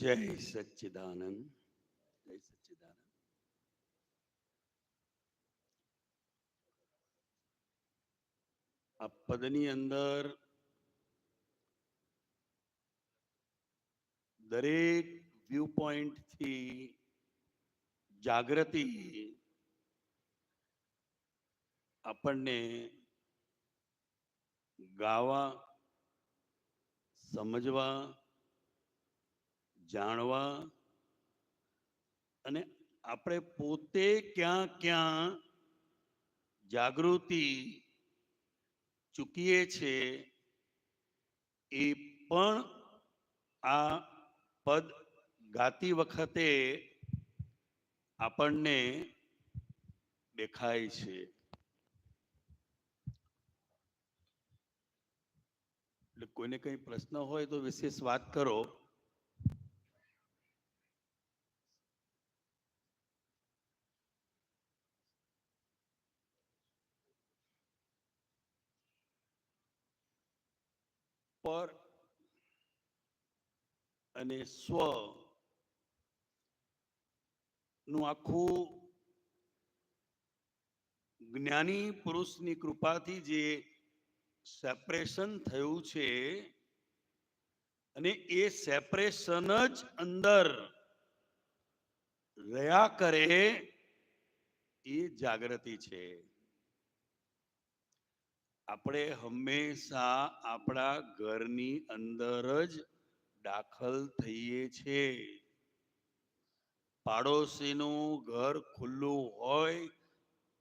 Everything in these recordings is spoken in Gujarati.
જય સચ્ચિદાનંદ. જય સચ્ચિદાનંદ. આ પદની અંદર દરેક વ્યૂ પોઈન્ટથી જાગૃતિ આપણને ગાવા, સમજવા, જાણવા અને આપણે પોતે ક્યાં ક્યાં જાગૃતિ ચૂકીએ છે એ પણ આ પદ ગાતી વખતે આપણને દેખાય છે. એટલે કોઈને કંઈ પ્રશ્ન હોય તો વિશેષ વાત કરો. પર અને સ્વ નું આખું જ્ઞાની પુરુષની કૃપાથી જે સેપરેશન થયું છે અને એ સેપરેશન જ અંદર રહ્યા કરે એ જાગૃતિ છે. આપણે હંમેશા આપણા ઘરની અંદર જ દાખલ થઈએ છીએ. પાડોશીનું ઘર ખુલ્લું હોય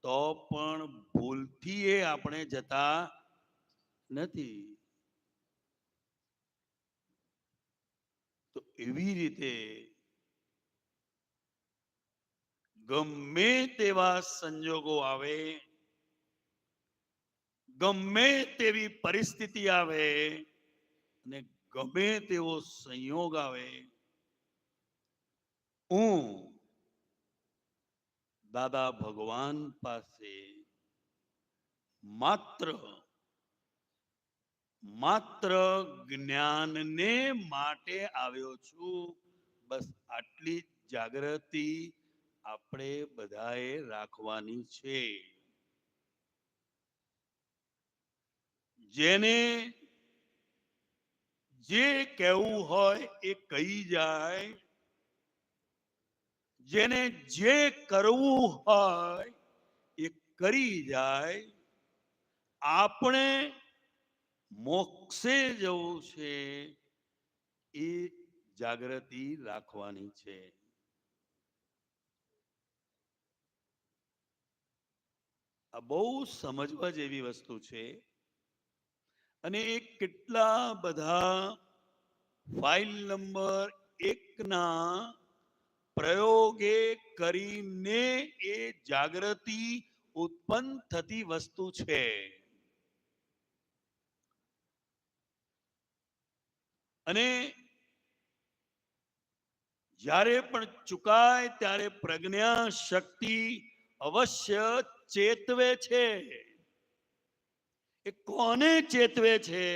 તો પણ ભૂલથી એ આપણે જતા નથી. તો એવી રીતે ગમે તેવા સંજોગો આવે, ગમે તેવી પરિસ્થિતિ આવે અને ગમે તેવો સંયોગ આવે, હું દાદા ભગવાન પાસે માત્ર જ્ઞાનને માટે આવ્યો છું. બસ આટલી જાગૃતિ આપણે બધાએ રાખવાની છે. જેને જે કહેવું હોય એ કહી જાય, જેને જે કરવું હોય એ કરી જાય. આપણે મોક્ષે જવું છે એ જાગૃતિ રાખવાની છે. આ બહુ સમજવા જેવી વસ્તુ છે અને એ કેટલા બધા ફાઇલ નંબર 1ના પ્રયોગે કરીને એ જાગૃતિ ઉત્પન્ન થતી વસ્તુ છે. અને જ્યારે પણ ચુકાય ત્યારે પ્રજ્ઞા શક્તિ અવશ્ય ચેતવે છે. એ કોને ચેતવે છે?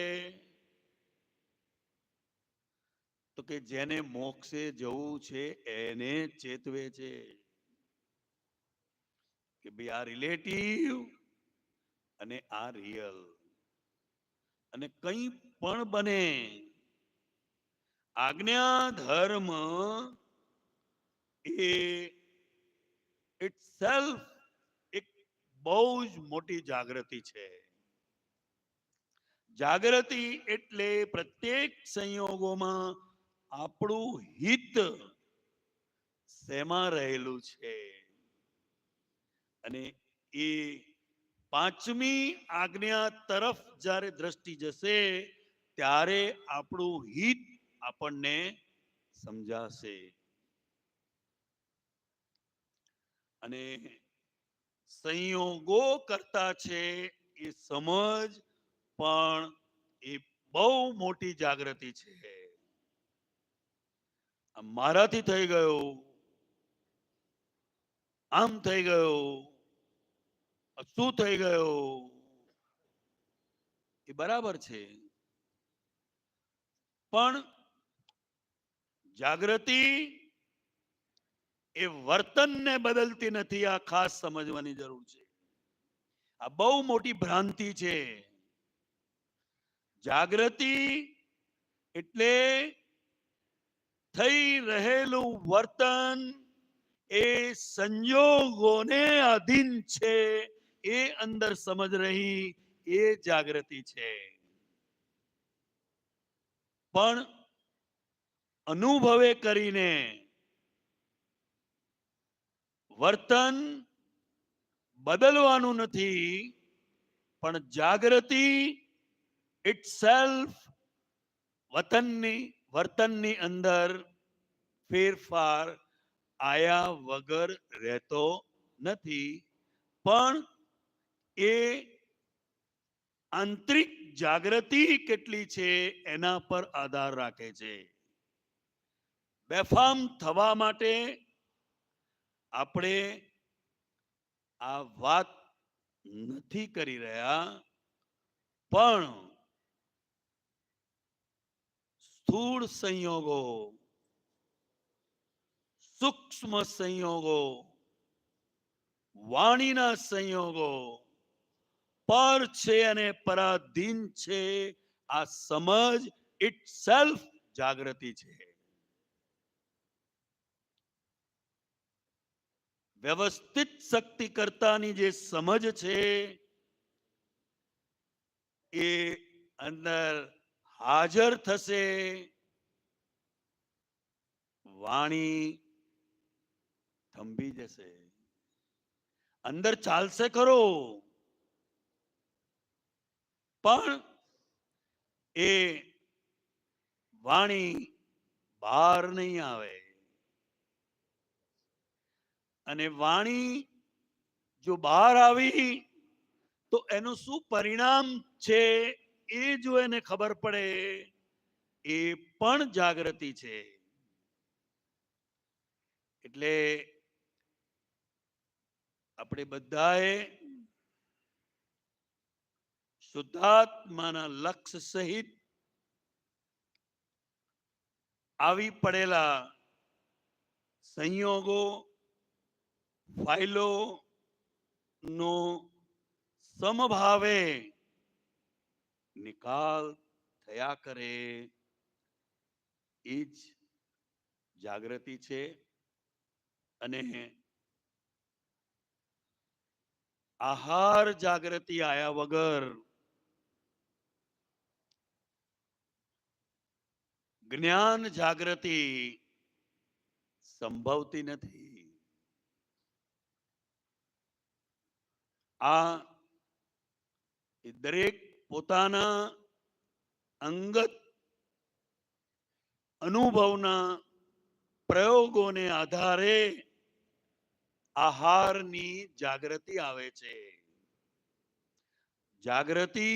તો કે જેને મોક્ષે જવું છે એને ચેતવે છે કે ભાઈ આ રિલેટિવ અને આ રિયલ. અને કંઈ પણ બને, આજ્ઞા ધર્મ એ ઇટસેલ્ફ એક બહુ જ મોટી જાગૃતિ છે. જાગૃતિ એટલે પ્રત્યેક સંયોગોમાં આપણું હિત શેમાં રહેલું છે. અને એ પાંચમી આજ્ઞા તરફ જ્યારે દ્રષ્ટિ જશે ત્યારે આપણું હિત આપણને સમજાશે. અને સંયોગો કરતા છે એ સમજ પણ એ બહુ મોટી જાગૃતિ છે. મારાથી થઈ ગયું, આમ થઈ ગયું, શું થઈ ગયું, એ બરાબર છે. પણ જાગૃતિ એ વર્તનને બદલતી નથી. આ ખાસ સમજવાની જરૂર છે. આ બહુ મોટી ભ્રાંતિ છે. જાગૃતિ એટલે થઈ રહેલું વર્તન એ સંયોગોને આધીન છે, એ અંદર સમજ રહી, એ જાગૃતિ છે. પણ અનુભવે કરીને વર્તન બદલવાનું નથી, પણ જાગૃતિ ઇટસેલ્ફ વર્તનની અંદર ફેરફાર આયા વગર રહેતો નથી. પણ એ આંતરિક જાગૃતિ કેટલી છે એના પર આધાર રાખે છે. બેફામ થવા માટે આપણે આ વાત નથી કરી રહ્યા, પણ સ્થૂળ સંયોગો, સૂક્ષ્મ સંયોગો, વાણીના સંયોગો પર છે અને પરાધીન છે. આ સમજ ઇટસેલ્ફ જાગૃતિ છે. વ્યવસ્થિત શક્તિ કરતાની જે સમજ છે એ અંદર હાજર થશે. વાણી થંભી જશે. અંદર ચાલશે ખરો, પણ એ વાણી બહાર નહીં આવે. અને વાણી જો બહાર આવી તો એનું શું પરિણામ છે એ જો એને ખબર પડે, એ પણ જાગૃતિ છે. એટલે આપણે બધાએ શુદ્ધાત્માના લક્ષ્ય સહિત આવી પડેલા સંયોગો, ફાઇલો નો સમભાવે નિકાલ થયા કરે, એ જ જાગૃતિ છે. અને આહાર જાગૃતિ આયા વગર જ્ઞાન જાગૃતિ સંભવતી નથી. આ દરેક પોતાના અંગત અનુભવના પ્રયોગોને આધારે આહારની જાગૃતિ આવે છે. જાગૃતિ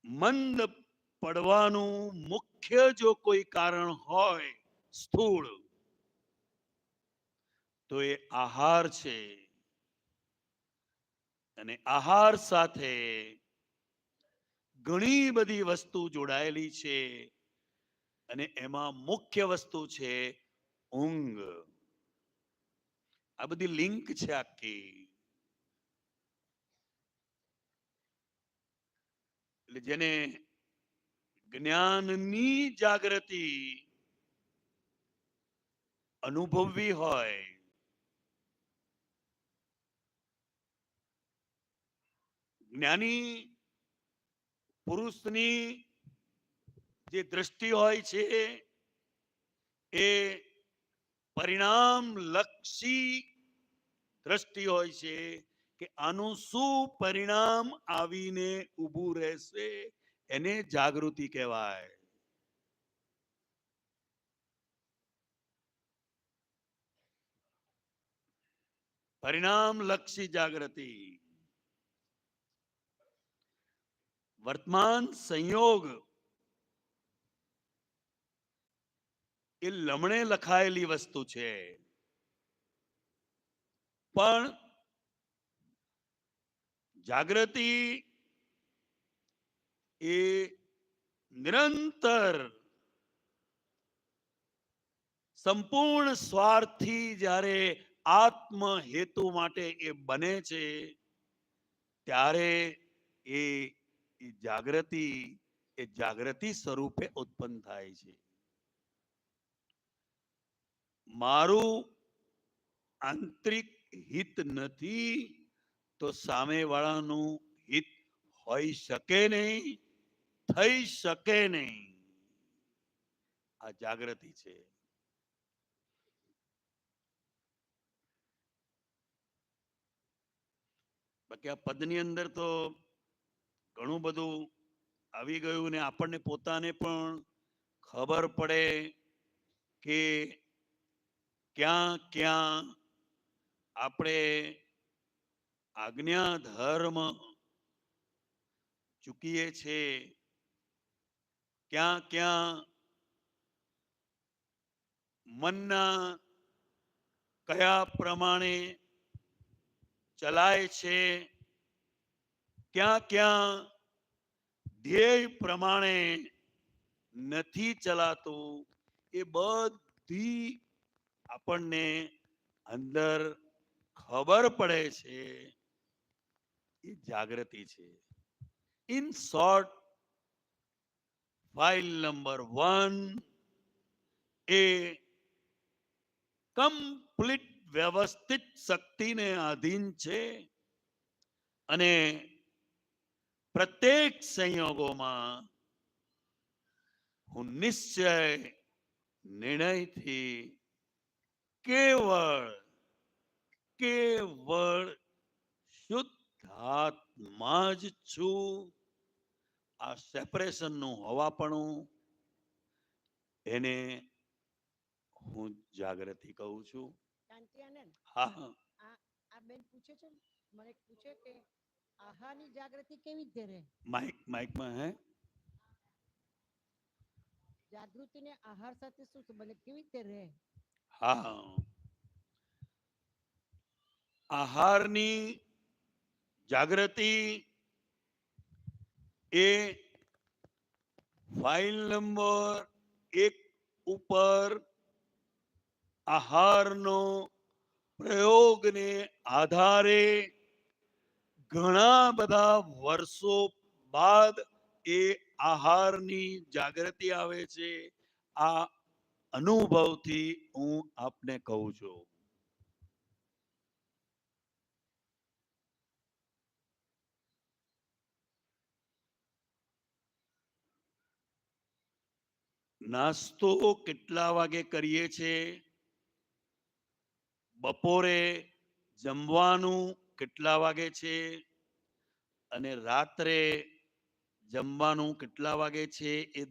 મંદ પડવાનું મુખ્ય જો કોઈ કારણ હોય સ્થૂળ, તો એ આહાર છે. અને આહાર સાથે ઘણી બધી વસ્તુ જોડાયેલી છે, અને એમાં મુખ્ય વસ્તુ છે ઊંઘ. આ બધી લિંક છે આખી. એટલે જેને જ્ઞાનની જાગૃતિ અનુભવવી હોય, જ્ઞાની પુરુષની જે દ્રષ્ટિ હોય છે એ પરિણામ લક્ષી દ્રષ્ટિ હોય છે, કે આનું શું પરિણામ આવીને ઊભું રહેશે, એને જાગૃતિ કહેવાય. પરિણામ લક્ષી જાગૃતિ. વર્તમાન સંયોગ એ લમણે લખાયેલી વસ્તુ છે, પણ જાગૃતિ એ નિરંતર સંપૂર્ણ સ્વાર્થથી જ્યારે આત્મ હેતુ માટે એ બને છે ત્યારે એ જાગૃતિ સ્વરૂપે ઉત્પન્ન થાય છે. મારું આંતરિક હિત નથી તો સામેવાળાનું હિત હોઈ શકે નહીં, થઈ શકે નહીં. આ જાગૃતિ છે. બાકી આ પદની અંદર તો ઘણું બધું આવી ગયું ને આપણને પોતાને પણ ખબર પડે કે ક્યાં ક્યાં આપણે આજ્ઞા ધર્મ ચૂકીએ છે, ક્યાં ક્યાં મનના કયા પ્રમાણે ચલાય છે, ક્યાં ક્યાં ધ્યેય પ્રમાણે નથી ચલાતું. એ બધી આપણને અંદર ખબર પડે છે. એ જાગૃતિ છે. In short, file number 1 A complete વ્યવસ્થિત શક્તિને આધીન છે અને પ્રત્યેક સંયોગોમાં હું નિશ્ચય નિર્ણયથી કેવળ શુદ્ધાત્મા જ છું. આ સેપરેશનનું હોવાપણું એને હું જાગૃતિ કહું છું. હા, આ બેન પૂછે છે, મને પૂછે કે આહારની જાગૃતિ કેવી રીતે રહે? માઇકમાં હે જાગૃતિ ને આહાર સાથે શું સંબંધ, કેવી રીતે રહે? હા, આહારની જાગૃતિ એ ફાઇલ નંબર 1 ઉપર આહારનો પ્રયોગને આધારે ઘણા બધા વર્ષો બાદ એ આહારની જાગૃતિ આવે છે. આ અનુભવથી હું આપને કહું છું. નાસ્તો કેટલા વાગે કરીએ છીએ, બપોરે જમવાનું કેટલા વાગે છે અને રાત્રે જમવાનું કેટલા વાગે છે, એ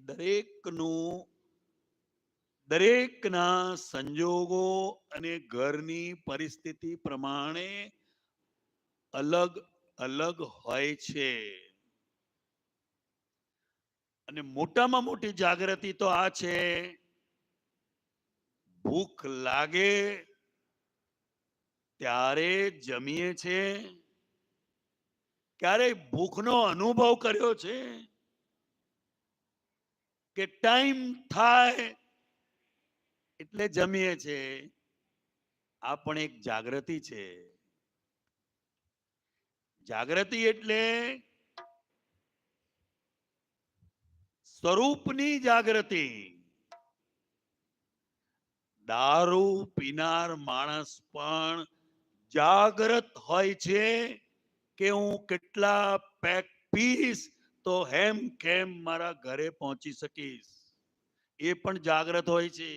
દરેકના સંજોગો અને ઘરની પરિસ્થિતિ પ્રમાણે અલગ અલગ હોય છે. અને મોટામાં મોટી જાગૃતિ તો આ છે, ભૂખ લાગે ત્યારે જમીએ છે. ક્યારેય ભૂખનો અનુભવ કર્યો છે કે ટાઈમ થાય એટલે જમીએ છે? આ પણ એક જાગૃતિ છે. જાગૃતિ એટલે સ્વરૂપની જાગૃતિ. દારૂ પીનાર માણસ પણ જાગૃત હોય છે કે હું કેટલા પેક પીશ તો હેમ ખેમ મારા ઘરે પહોંચી શકીશ. એ પણ જાગૃત હોય છે.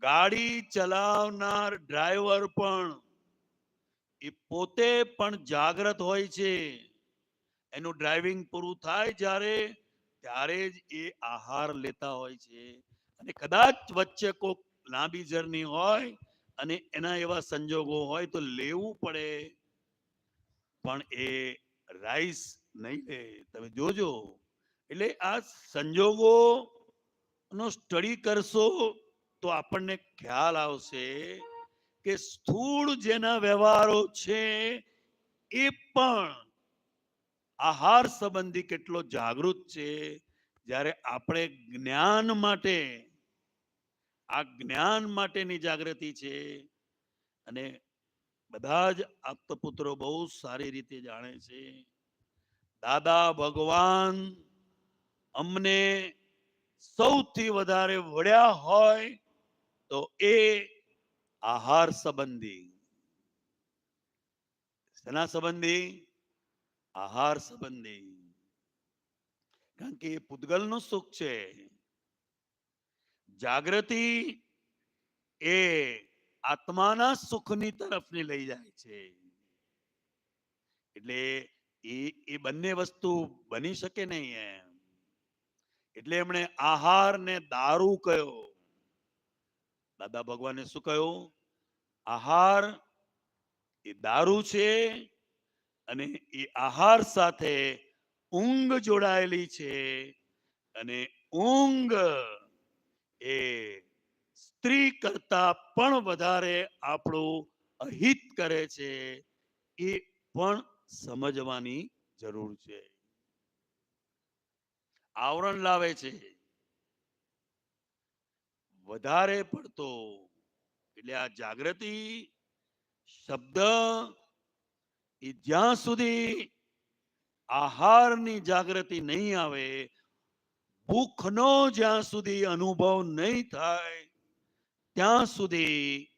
ગાડી ચલાવનાર ડ્રાઈવર પણ એ પોતે પણ જાગૃત હોય છે. એનું ડ્રાઇવિંગ પૂરું થાય ત્યારે જ એ આહાર લેતા હોય છે. અને કદાચ વચ્ચે કોઈક લાંબી જર્ની હોય અને એના એવા સંજોગો હોય તો લેવું પડે, પણ એ રાઈસ નહીં લે. તમે જોજો. એટલે આ સંજોગો નો સ્ટડી કરશો તો આપણને ખ્યાલ આવશે કે સ્થૂળ જેના વ્યવહારો છે એ પણ આહાર સંબંધી કેટલો જાગૃત છે. જ્યારે આપણે જ્ઞાન માટે આ જ્ઞાન માટેની જાગૃતિ છે. અને બધા જ આપતપુત્રો બહુ સારી રીતે જાણે છે, દાદા ભગવાન અમને સૌથી વધારે વળ્યા હોય તો એ આહાર સંબંધી. શેના સંબંધી? આહાર સંબંધી. કારણ કે એ પૂતગલનું સુખ છે. જાગૃતિ એ આત્માના સુખની તરફની લઈ જાય છે. એટલે એ બંને વસ્તુ બની શકે નહીં એમ. એટલે એમણે આહાર ને દારૂ કયો. દાદા ભગવાને શું કહ્યું? આહાર એ દારૂ છે અને એ આહાર સાથે ઊંઘ જોડાયેલી છે. અને ઊંઘ એ સ્ત્રી કરતા પણ વધારે આપણું અહિત કરે છે. એ પણ સમજવાની જરૂર છે. આવરણ લાવે છે વધારે પડતો. એટલે આ જાગૃતિ શબ્દ એ જ્યાં સુધી આહારની જાગૃતિ નહીં આવે, ભૂખનો જ્યાં સુધી અનુભવ નહીં થાય, ત્યાં સુધી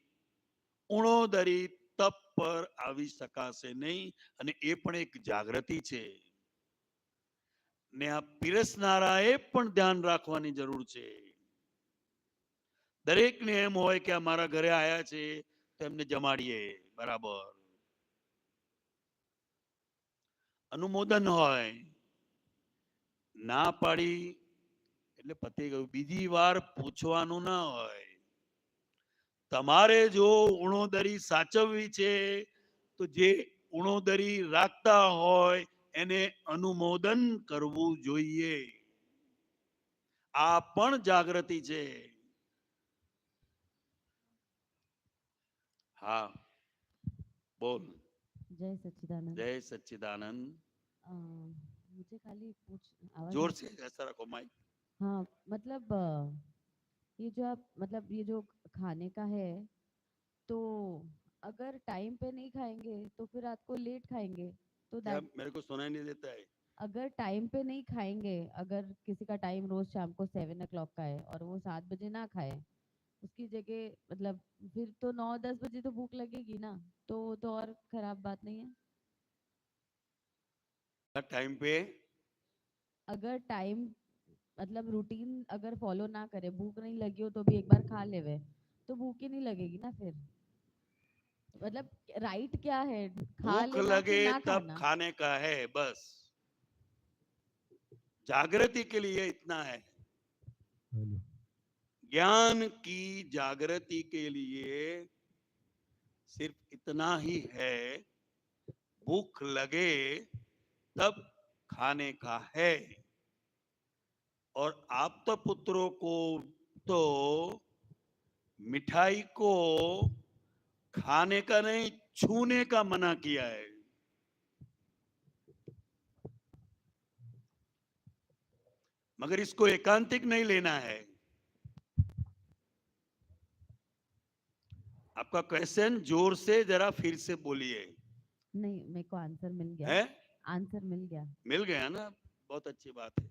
ઉણોદરી તપ પર આવી શકાશે નહીં. અને એ પણ એક જાગૃતિ છે. ને આ પીરસનારાએ પણ ધ્યાન રાખવાની જરૂર છે. દરેકને એમ હોય કે અમારા ઘરે આયા છે તો એમને જમાડીએ, બરાબર, અનુમોદન હોય. ના પાડી એટલે પતી ગયું. બીજી વાર પૂછવાનું ના હોય. તમારે જો ઉણોદરી સાચવવી છે તો જે ઉણોદરી રાખતા હોય એને અનુમોદન કરવું જોઈએ. આ પણ જાગૃતિ છે. હા, બોલ. जय सच्चिदानंद। जय सच्चिदानंद। मुझे खाली पूछ आवाज जोर से ऐसा रखो माइक। हाँ, मतलब ये जो आप मतलब ये जो खाने का है, तो अगर टाइम पे नहीं खाएंगे तो फिर रात को लेट खाएंगे तो क्या दैट मेरे को सुनाई नहीं देता है? अगर टाइम पे नहीं खाएंगे, अगर किसी का टाइम रोज शाम को 7 o'clock का है और वो 7 बजे ना खाए, उसकी जगह मतलब फिर तो 9-10 बजे तो भूख लगेगी ना, तो वो तो और खराब बात नहीं है। टाइम पे अगर टाइम मतलब रूटीन अगर फॉलो ना करे, भूख नहीं लगी हो तो भी एक बार खा लेवे, तो भूख ही नहीं लगेगी ना फिर। मतलब राइट क्या है, खा भूख लेना कि लगे ना तब खाना? खाने का है, बस। जागृति के लिए इतना है। ज्ञान की जागृति के लिए सिर्फ इतना ही है, भूख लगे तब खाने का है। और आप तो पुत्रों को तो मिठाई को खाने का नहीं, छूने का मना किया है। मगर इसको एकांतिक नहीं लेना है। आपका क्वेश्चन जोर से जरा फिर से बोलिए। नहीं, मेरे को आंसर मिल गया। है? आंसर मिल गया। मिल गया ना? बहुत अच्छी बात है।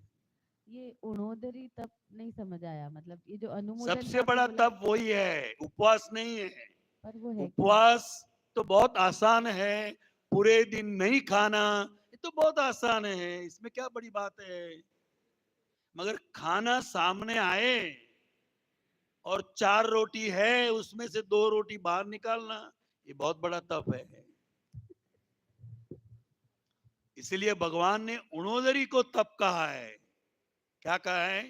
ये उणोदरी तप नहीं समझ आया, मतलब ये जो अनुमोदन सबसे आपने बड़ा बोला, तप वही है, उपवास नहीं है। पर वो है क्या? उपवास तो बहुत आसान है, पूरे दिन नहीं खाना, ये तो बहुत आसान है, इसमें क्या बड़ी बात है। मगर खाना सामने आए और 4 रोटी है, उसमें से 2 रोटी बाहर निकालना, ये बहुत बड़ा तप है। इसलिए भगवान ने उणोदरी को तप कहा है। क्या कहा है?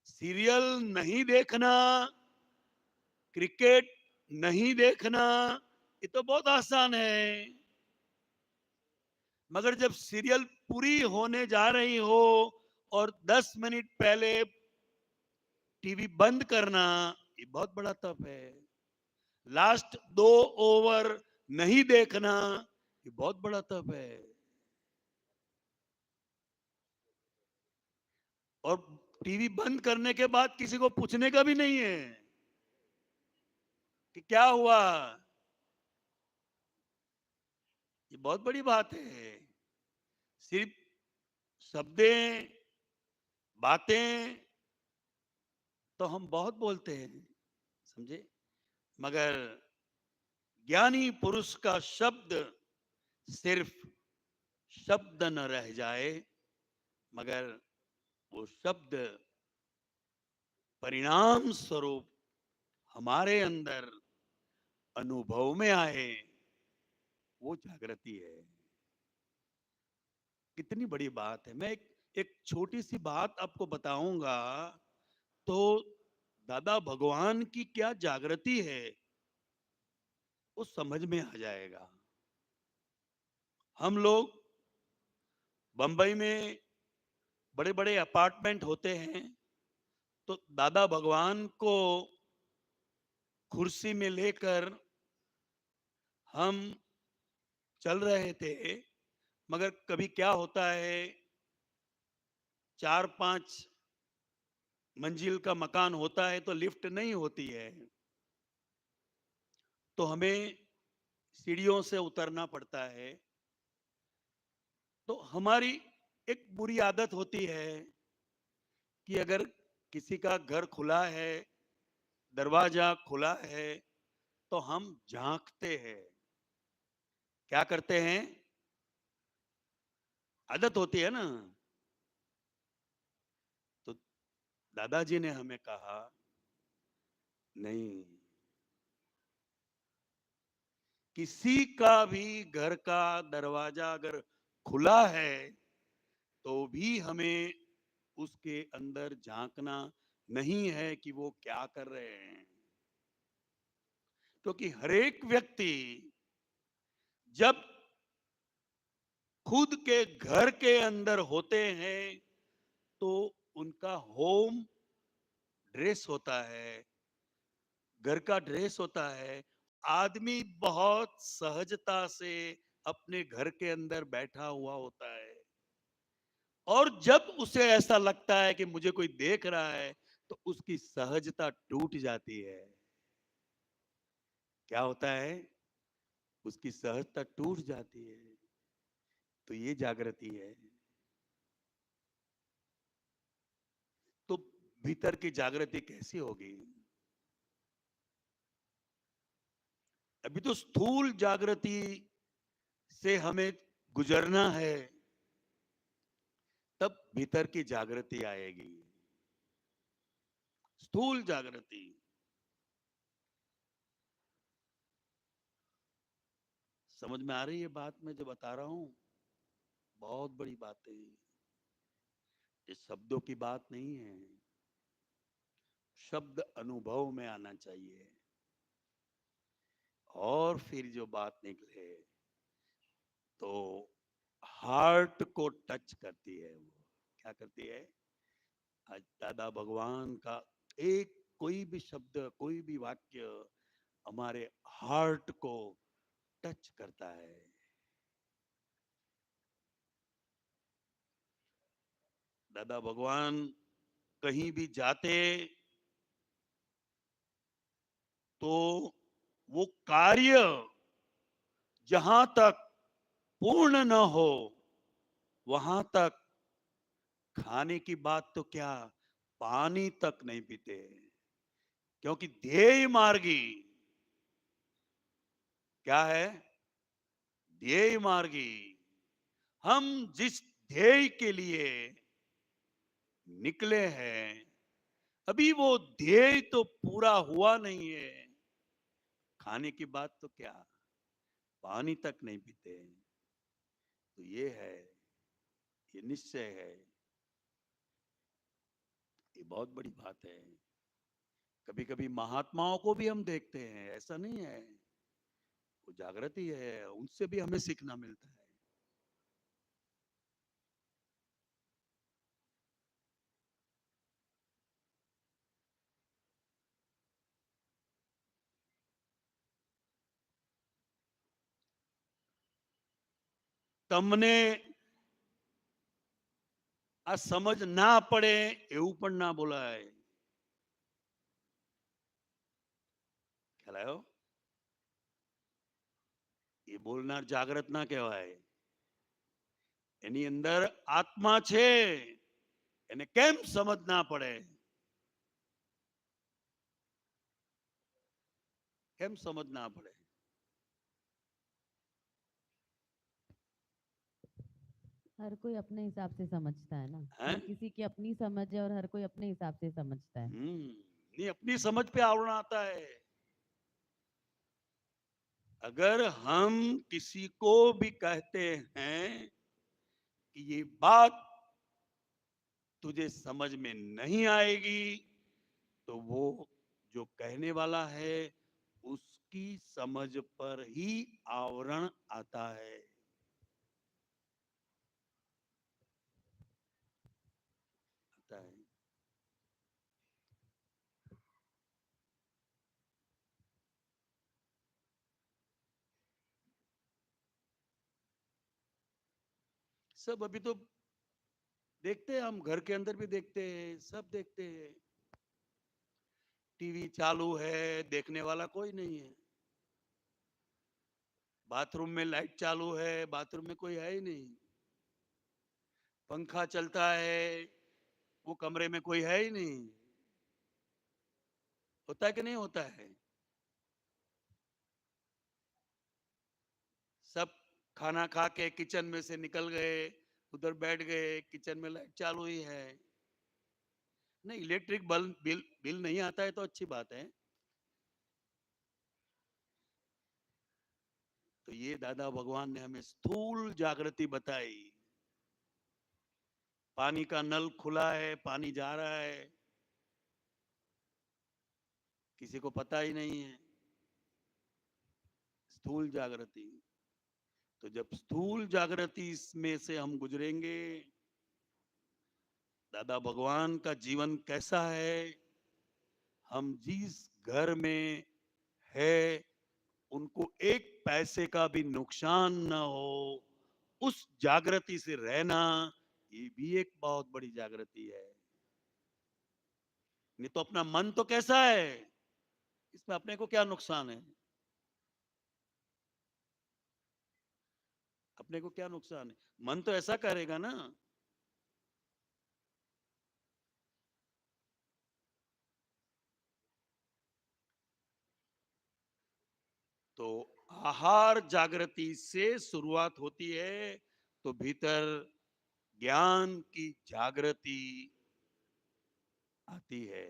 सीरियल नहीं देखना, क्रिकेट नहीं देखना, ये तो बहुत आसान है। मगर जब सीरियल पूरी होने जा रही हो और 10 मिनट पहले टीवी बंद करना, ये बहुत बड़ा तप है। लास्ट 2 ओवर नहीं देखना, ये बहुत बड़ा तप है। और टीवी बंद करने के बाद किसी को पूछने का भी नहीं है कि क्या हुआ। ये बहुत बड़ी बात है। सिर्फ शब्दें, बातें तो हम बहुत बोलते हैं, समझे, मगर ज्ञानी पुरुष का शब्द सिर्फ शब्द न रह जाए, मगर वो शब्द परिणाम स्वरूप हमारे अंदर अनुभव में आए, वो जागृति है। कितनी बड़ी बात है। मैं एक छोटी सी बात आपको बताऊंगा तो दादा भगवान की क्या जागृति है वो समझ में आ जाएगा। हम लोग बंबई में बड़े बड़े अपार्टमेंट होते हैं, तो दादा भगवान को कुर्सी में लेकर हम चल रहे थे, मगर कभी क्या होता है, 4-5 मंजिल का मकान होता है तो लिफ्ट नहीं होती है, तो हमें सीढ़ियों से उतरना पड़ता है। तो हमारी एक बुरी आदत होती है कि अगर किसी का घर खुला है, दरवाजा खुला है, तो हम झांकते हैं। क्या करते हैं? आदत होती है ना। तो दादाजी ने हमें कहा, नहीं, किसी का भी घर का दरवाजा अगर खुला है तो भी हमें उसके अंदर झांकना नहीं है कि वो क्या कर रहे हैं। क्योंकि हर एक व्यक्ति जब खुद के घर के अंदर होते हैं तो उनका होम ड्रेस होता है, घर का ड्रेस होता है। आदमी बहुत सहजता से अपने घर के अंदर बैठा हुआ होता है, और जब उसे ऐसा लगता है कि मुझे कोई देख रहा है तो उसकी सहजता टूट जाती है। क्या होता है? उसकी सहजता टूट जाती है। तो ये जागृति है। तो भीतर की जागृति कैसी होगी? अभी तो स्थूल जागृति से हमें गुजरना है, तब भीतर की जागृति आएगी। स्थूल जागृति। समझ में आ रही है बात मैं जो बता रहा हूं? बहुत बड़ी बात है ये शब्दों की बात नहीं है। शब्द अनुभव में आना चाहिए, और फिर जो बात निकले तो हार्ट को टच करती है। वो क्या करती है? आज दादा भगवान का एक कोई भी शब्द, कोई भी वाक्य हमारे हार्ट को टच करता है। दादा भगवान कहीं भी जाते तो वो कार्य जहां तक पूर्ण न हो, वहां तक खाने की बात तो क्या, पानी तक नहीं पीते। क्योंकि ध्येय मार्गी क्या है? ध्येय मार्गी। हम जिस ध्येय के लिए निकले हैं, अभी वो ध्येय तो पूरा हुआ नहीं है। खाने की बात तो क्या, पानी तक नहीं पीते। तो ये है, ये निश्चय है, ये बहुत बड़ी बात है। कभी कभी महात्माओं को भी हम देखते हैं, ऐसा नहीं है, वो जागृति है, उनसे भी हमें सीखना मिलता है। तुमने આ સમજ ના પડે એવું પણ ના બોલાય. ખ્યાલ આવ્યો? એ બોલનાર જાગ્રત ના કહેવાય. એની અંદર આત્મા છે, એને કેમ સમજ ના પડે? કેમ સમજ ના પડે? हर कोई अपने हिसाब से समझता है ना, हैं? हर किसी की अपनी समझ है और हर कोई अपने हिसाब से समझता है. नहीं, अपनी समझ पे आवरण आता है. अगर हम किसी को भी कहते हैं कि ये बात तुझे समझ में नहीं आएगी, तो वो जो कहने वाला है उसकी समझ पर ही आवरण आता है. आता है. सब अभी तो देखते हैं, हम घर के अंदर भी देखते हैं, सब देखते हैं. टीवी चालू है, देखने वाला कोई नहीं है. बाथरूम में लाइट चालू है, बाथरूम में कोई है ही नहीं. पंखा चलता है, वो कमरे में कोई है ही नहीं. होता है कि नहीं होता है? सब खाना खा के किचन में से निकल गए, उधर बैठ गए, किचन में लाइट चालू ही है. नहीं, इलेक्ट्रिक बिल बिल नहीं आता है तो अच्छी बात है. तो ये दादा भगवान ने हमें स्थूल जागृति बताई. पानी का नल खुला है, पानी जा रहा है, किसी को पता ही नहीं है. स्थूल जागृति. तो जब स्थूल जागृति में से हम गुजरेंगे, दादा भगवान का जीवन कैसा है, हम जिस घर में है उनको एक पैसे का भी नुकसान न हो, उस जागृति से रहना, ये भी एक बहुत बड़ी जागृति है. नहीं तो अपना मन तो कैसा है, इसमें अपने को क्या नुकसान है? अपने को क्या नुकसान है? मन तो ऐसा करेगा ना. तो आहार जागृति से शुरुआत होती है, तो भीतर ज्ञान की जागृति आती है.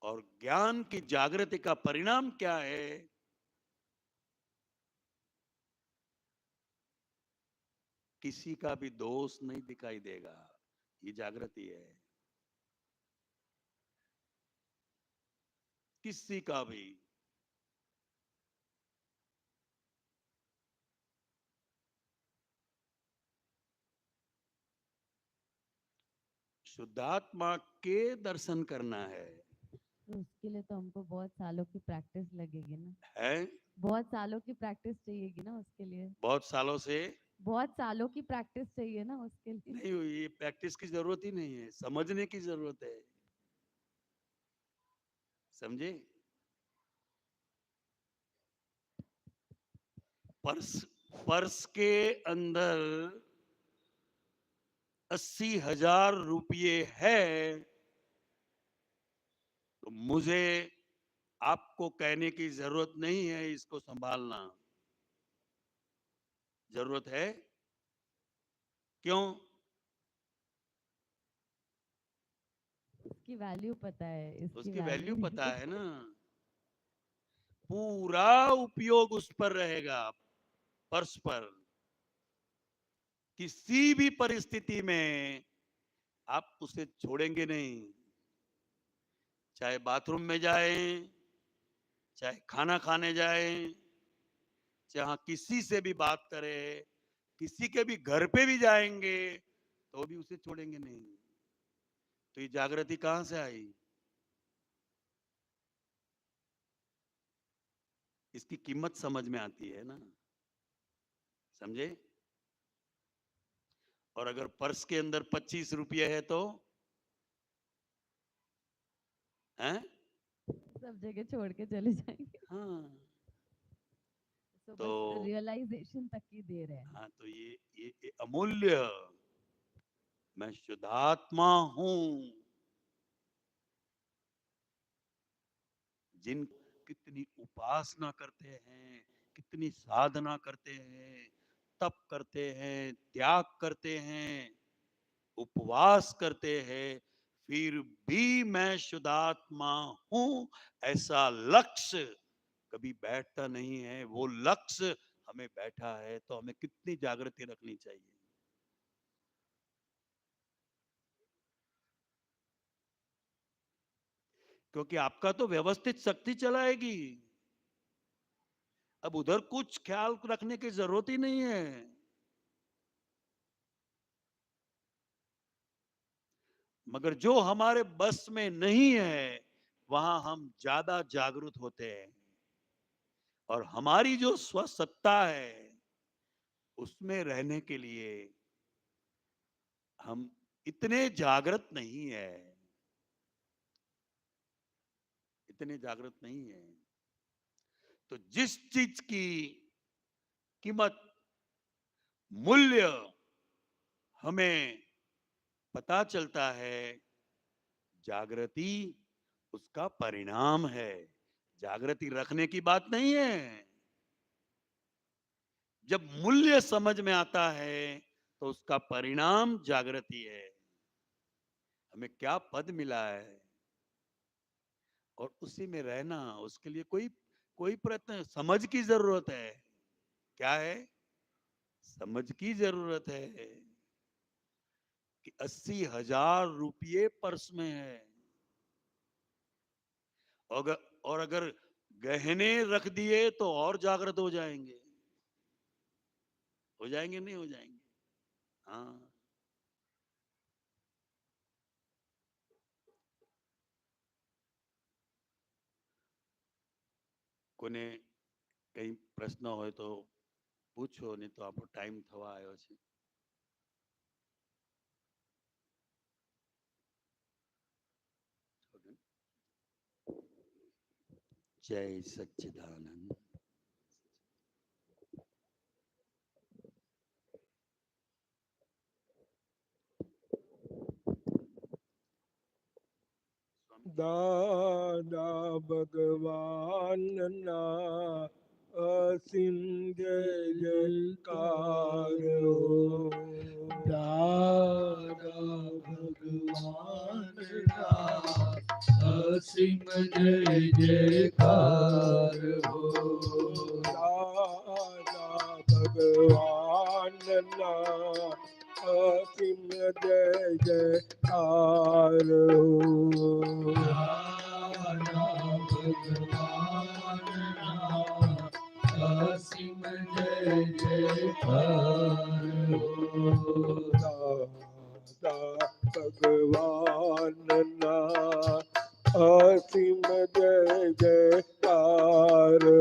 और ज्ञान की जागृति का परिणाम क्या है? किसी का भी दोष नहीं दिखाई देगा. ये जागृति है. किसी का भी. शुद्धात्मा के दर्शन करना है. तो उसके लिए तो हमको बहुत सालों की प्रैक्टिस लगेगी ना, है? बहुत सालों की प्रैक्टिस चाहिएगी ना उसके लिए, बहुत सालों से बहुत सालों की प्रैक्टिस चाहिए ना उसके लिए. नहीं हुई. ये प्रैक्टिस की जरूरत ही नहीं है, समझने की जरूरत है. समझे? पर्स पर्स के अंदर 80,000 रुपये है, तो मुझे आपको कहने की जरूरत नहीं है इसको संभालना. जरूरत है? क्यों? इसकी वैल्यू पता है, इसकी उसकी वैल्यू वैल्यू पता है ना. पूरा उपयोग उस पर रहेगा, पर्स पर. किसी भी परिस्थिति में आप उसे छोड़ेंगे नहीं. चाहे बाथरूम में जाएं, चाहे खाना खाने जाएं, चाहे किसी से भी बात करें, किसी के भी घर पे भी जाएंगे, तो भी उसे छोड़ेंगे नहीं. तो ये जागृति कहां से आई? इसकी कीमत समझ में आती है ना. समझे? और अगर पर्स के अंदर 25 रुपये है तो हैं? सब जगह छोड़ के चले जाएंगे। हाँ तो तो बस रियलाइजेशन तक की देर है। हाँ तो ये अमूल्य, मैं शुद्धात्मा हूं। जिन कितनी उपासना करते हैं, कितनी साधना करते हैं, तप करते हैं, त्याग करते हैं, उपवास करते हैं, फिर भी मैं शुद्धात्मा हूं, ऐसा लक्ष्य कभी बैठता नहीं है। वो लक्ष्य हमें बैठा है, तो हमें कितनी जागृति रखनी चाहिए। क्योंकि आपका तो व्यवस्थित शक्ति चलाएगी, अब उधर कुछ ख्याल रखने की जरूरत ही नहीं है। मगर जो हमारे बस में नहीं है, वहां हम ज्यादा जागरूक होते हैं, और हमारी जो स्वसत्ता है उसमें रहने के लिए हम इतने जागृत नहीं है, इतने जागृत नहीं है। तो जिस चीज की कीमत, मूल्य हमें पता चलता है, जागृति उसका परिणाम है, जागृति रखने की बात नहीं है। जब मूल्य समझ में आता है तो उसका परिणाम जागृति है। हमें क्या पद मिला है और उसी में रहना, उसके लिए कोई कोई प्रयत्न, समझ की जरूरत है। क्या है? समझ की जरूरत है कि 80,000 रुपये पर्स में है, और अगर गहने रख दिए तो और जागृत हो जाएंगे। हो जाएंगे नहीं हो जाएंगे? हाँ। કોને કઈ પ્રશ્ન હોય તો પૂછો, નહીં તો આપણો ટાઈમ થવા આવ્યો છે. જય સચ્ચિદાનંદ. દાદા ભગવાનના અસીમ જય જયકાર હો. દાદા ભગવાનના અસીમ જય જયકાર હો. દાદા ભગવાનના અસીમ જય જયકાર હો. દાદા ભગવાનના અસીમ જય જયકાર હો. દાદા ભગવાનના અસીમ જય જયકાર હો.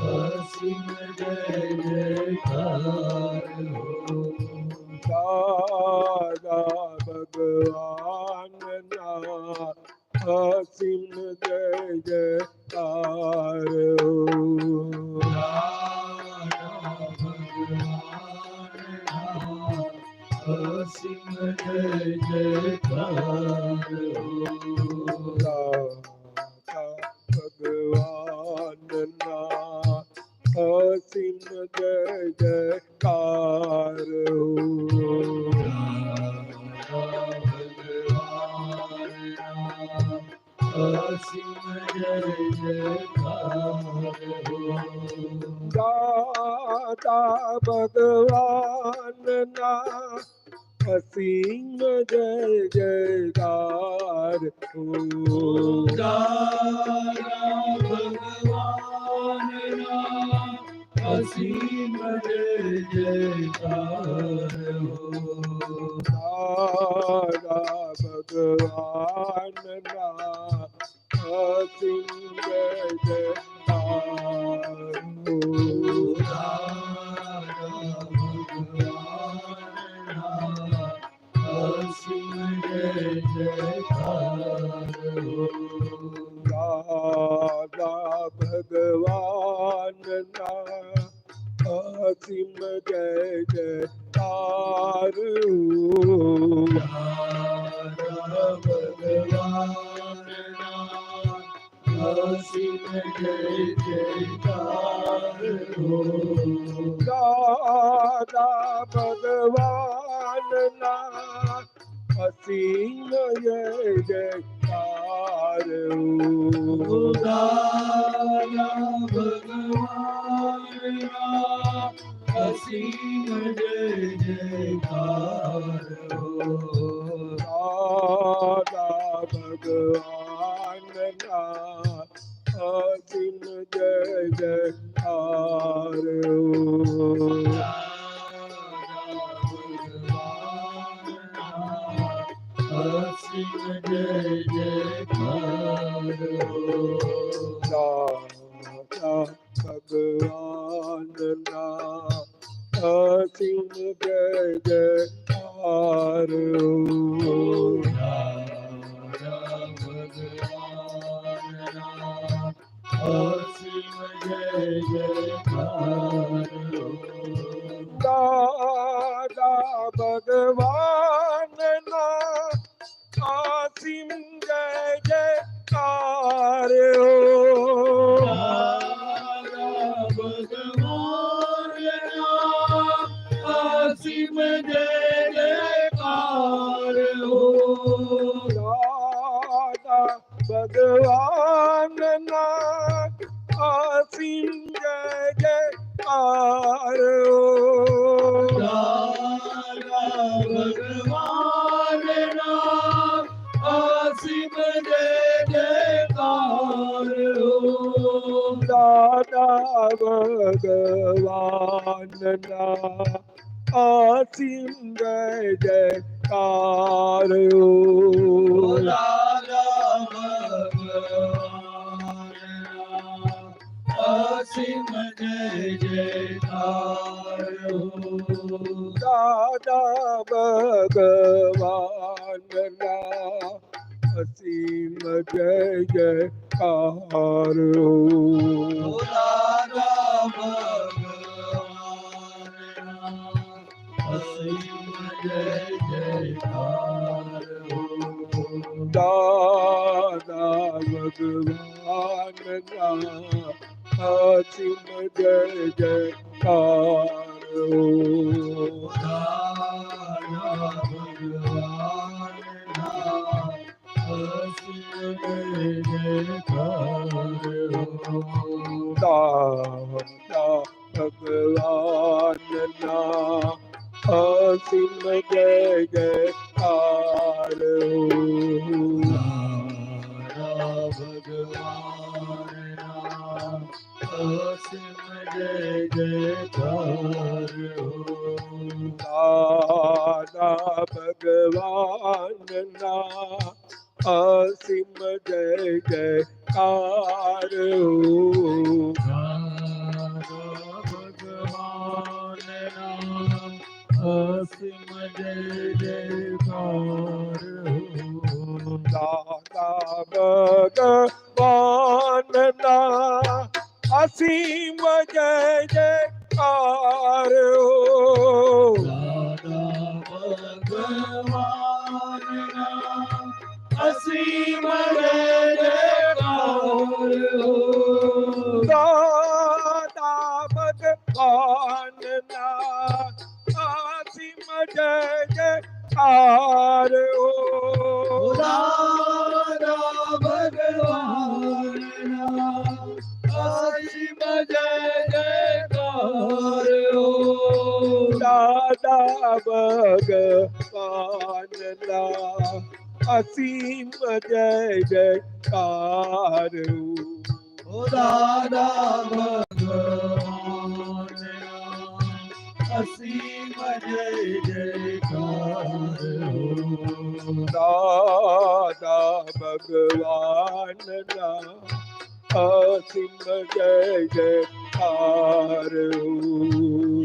અસીમ જય જયકાર હો. દાદા ભગવાનના અસીમ જય જયકાર હો. દાદા ભગવાનના અસીમ જય જયકાર હો. દાદા ભગવાનના અસીમ જય જયકાર હો. અસીમ જય જયકાર હો. દાદા ભગવાનના અસીમ જય જયકાર હો. દાદા ભગવાનના અસીમ જય જયકાર હો. દાદા ભગવાનના અસીમ જય જયકાર દાદા ભગવાનના અસીમ જય જયકાર દાદા ભગવાનના અસીમ જય જયકાર દાદા ભગવાનના અસીમ જય જયકાર દાદા ભગવાનના અસીમ જય જયકાર દાદા ભગવાનના અસીમ જય જયકાર અસીમ જય જયકાર દાદા ભગવાનના અસીમ જય જયકાર અસીમ જય જયકાર દાદા ભગવાનના અસીમ જય જયકાર અસીમ જય જયકાર દાદા ભગવાનના અસીમ જય જયકાર ભગવાનના અસીમ જય જયકાર દાદા ભગવાનના અસીમ જય જયકાર અસીમ જય જયકાર દાદા ભગવાનના અસીમ જય જયકાર દાદા ભગવાનના અસીમ જય જયકાર દાદા ભગવાનના અસીમ જય જયકાર અસીમ જય જયકાર દાદા ભગવાનના અસીમ જય જયકાર અસીમ જય જયકાર દાદા ભગવાનના અસીમ જય જયકાર અસીમ જય જયકાર દાદા ભગવાનના અસીમ જય જયકાર દાદા ભગવાનના અસીમ જય જયકાર દાદા ભગવાનના અસીમ જય જયકાર દાદા ભગવાનના અસીમ જય જયકાર દાદા ભગવાનના અસીમ જય જયકાર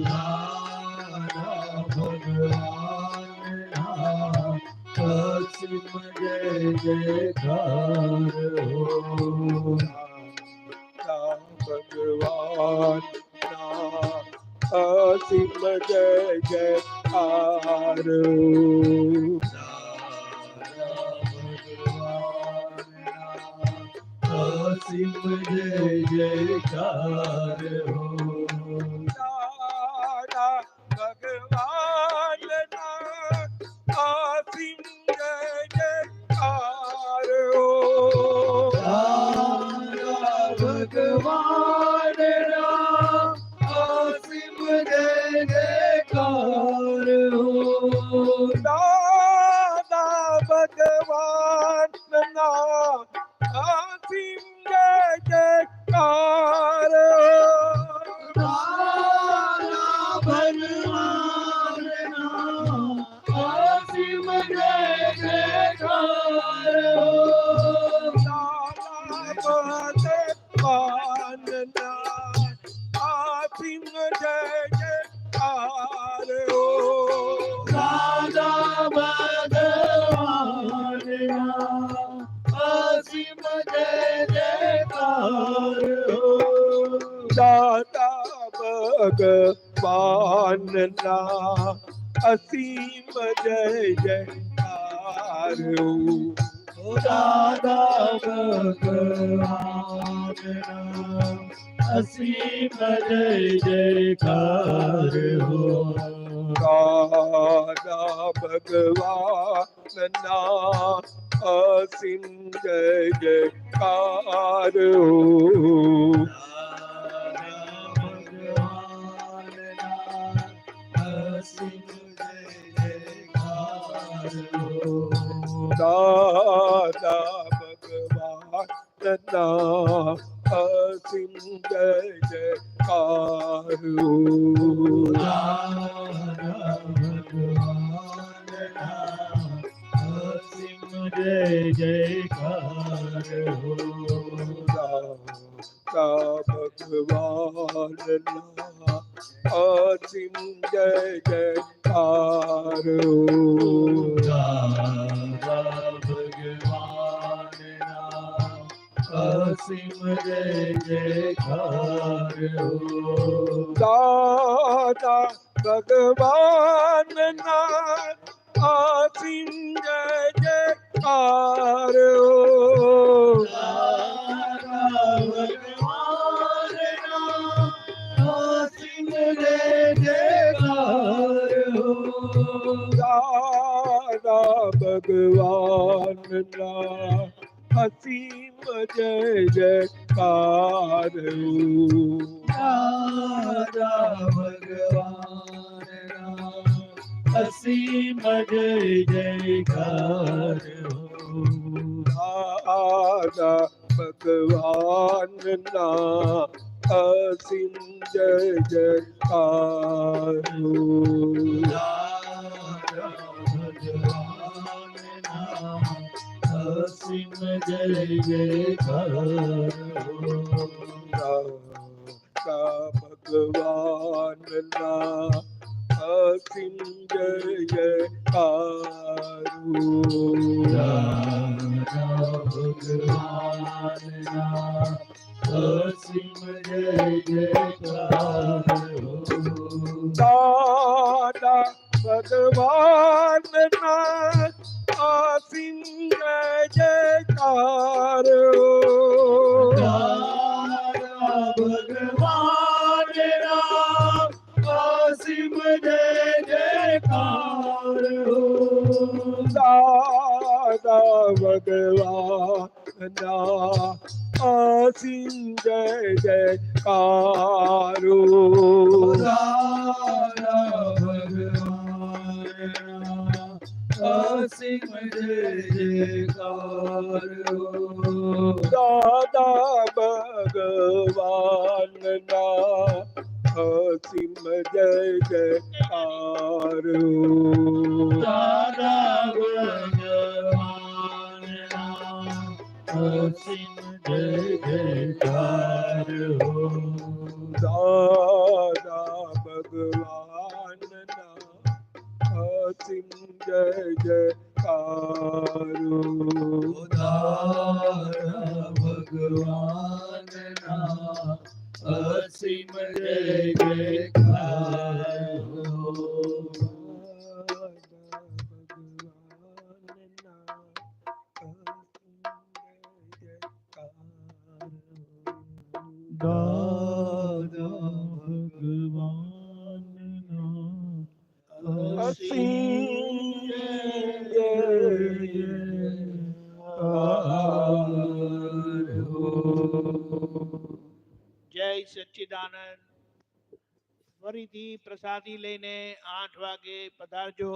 દાદા ભગવાનના અસીમ અસીમ જય જયકાર હો ભગવાન અસીમ જય જયકાર અસીમ જય જયકાર હો દાદા ભગવાન અસીમ જય જયકાર ભગવાનના અસીમ જય જયકાર હો દાદા ભગવાન અસીમ જય જયકાર તારા ભગવાનના અસીમ જય જયકાર હો અસીમ જય જયકાર દાદા ભગવાનના અસીમ જય જયકાર હો દાદા ભગવાનના અસીમ જય જયકાર દાદા ભગવાનના અસીમ જય જયકાર હો દાદા ભગવાનના અસીમ જય જયકાર દાદા ભગવાનના અસીમ જય જયકાર જય જયકાર હો દાદા ભગવાનના અસીમ જય જયકાર દાદા ભગવાનના અસીમ જય જયકાર હો દાદા ભગવાનના અસીમ જય જયકાર અસીમ જય જયકાર હો દાદા ભગવાનના અસીમ જય જયકાર દાદા ભગવાનના અસીમ જય જયકાર હો દાદા ભગવાનના અસીમ જય જયકાર અસીમ જય જયકાર દાદા ભગવાનના અસીમ જય જયકાર ભગવાનના અસીમ જય જયકાર દાદા ભગવાનના અસીમ જય જયકાર દાદા ભગવાનના અસીમ જય જયકાર દાદા ભગવાનના અસીમ જય જયકાર દાદા ભગવાનના અસીમ જય જયકાર દાદા ભગવાનના અસીમ જય જયકાર દાદા ભગવાનના અસીમ જય જયકાર દાદા ભગવાનના અસીમ જય જયકાર જયકારો ઉદારા ભગવાનના અસીમ જય જયકારો દાદા ભગવાનના અસીમ જય જય સચ્ચિદાનંદ. ફરીથી પ્રસાદી લઈને 8 વાગે પધારજો.